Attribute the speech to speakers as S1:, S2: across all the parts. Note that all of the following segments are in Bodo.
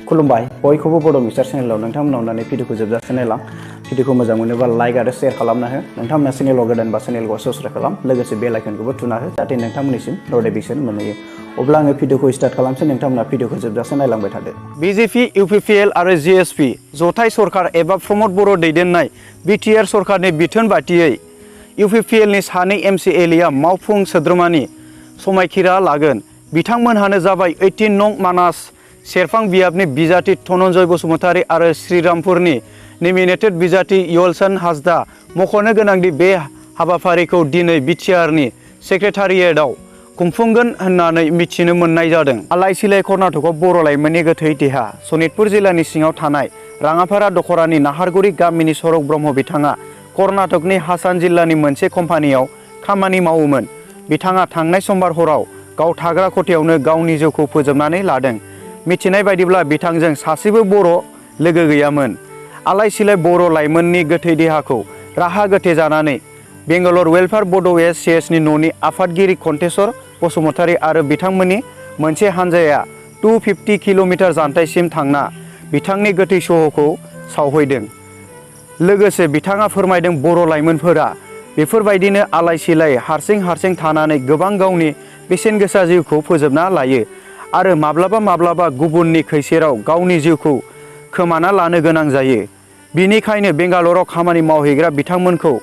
S1: खुलुमबाय बयखौबो बड' मिक्सचार चेनेलाव नोंथांमोना अननानै भिडिअखौ जोबजासे नायलां भिडिअखौ मोजां मोनोबा लाइक आरो शेयार खालामना हो नोंथांमोना चेनेलाव गोदानबा चेनेलखौ साबस्क्राइब खालाम लोगोसे बेल आइकनखौबो थुना हो जाहाथे नोंथांमोननिसिम नटिफिकेसन मोनहैयो अब्ला आङो भिडिअखौ स्टार्ट खालामसै नोंथांमोना भिडिअखौ जोबजासे नायलांबाय थादो बिजेपि इउपिपिएल आरो जिएसपि जथाय सरकार एबा प्रमद बर' दैदेननाय बिटिआर सरकारनि बिथोन बादियै इउपिपिएलनि सानै एमसिएलएआ मावफुं सोद्रोमानि समायखिरा लागोन बिथांमोनहानो जाबाय 18 नं मानास सेरफां बियाबनि बिजाथि धनन्जय बसुमतारी आरो श्रीरामपुरनि नमिनेटेड बिजाथि यलसन हासदा मख'नो गोनांदि बे हाबाफारिखौ दिनै बिटिआरनि सेक्रेटारियेटआव खुंफुंगोन होननानै मिथिनो मोननाय जादों। आलाय सिलाय कर्नाटकआव बर' लाइमोननि गोथै देहा सनितपुर जिल्लानि सिङाव थानाय राङापारा दखरानि नाहारगुरि गामिनि सरक ब्रह्म बिथाङा कर्नाटकनि हासान जिल्लानि मोनसे कम्पानियाव खामानि मावोमोन। बिथाङा थांनाय समबार हराव गाव थाग्रा खथायावनो गावनि जिउखौ फोजोबनानै लादों। मिथिनाय बायदिब्ला बिथांजों सासेबो बर' लोगो गैयामोन। आलाय सिलाय बर' लाइमोननि गोथै देहाखौ राहा गोथे जानानै बेंगालर वेलफेयार बड' एस'सिएशननि न'नि आफादगिरि कन्टेश्वर बसुमतारी आरो बिथांमोननि मोनसे हानजाया 250 किल'मिटार जानथाइसिम थांना बिथांनि गोथै सह'खौ सावहैदों। लोगोसे बिथाङा फोरमायदों बर' लाइमोनफोरा बेफोरबायदिनो आलाय सिलाय हारसिं थानानै गोबां गावनि बेसेन गोसा जिउखौ फोजोबना लायो आरो माब्लाबा गुबुननि खैसेराव गावनि जिउखौ खोमाना लानो गोनां जायो। बिनिखायनो बेंगालराव खामानि मावहैग्रा बिथांमोनखौ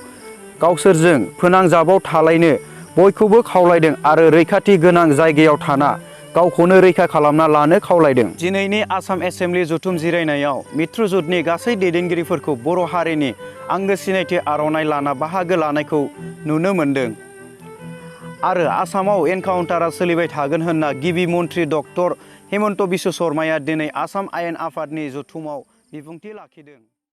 S1: गावसोरजों फोनांजाबाव थालायनो बयखौबो खावलायदों आरो रैखाथि गोनां जायगायाव थाना गावखौनो रैखा खालामना लानो खावलायदों। दिनैनि आसाम एसेम्बलि जथुम जिरायनायाव मित्रु जुथनि गासै दैदेनगिरिफोरखौ बर' हारिनि आंगो सिनायथि आर'नाइ लाना बाहागो लानायखौ नुनो मोन्दों आरो आसामाव एनकाउन्टारा सोलिबाय थागोन होनना गिबि मन्त्रि डक्टर हेमन्त बिश्व शर्माया दिनै आसाम आयेन आफादनि जथुमाव बिबुंथि लाखिदों।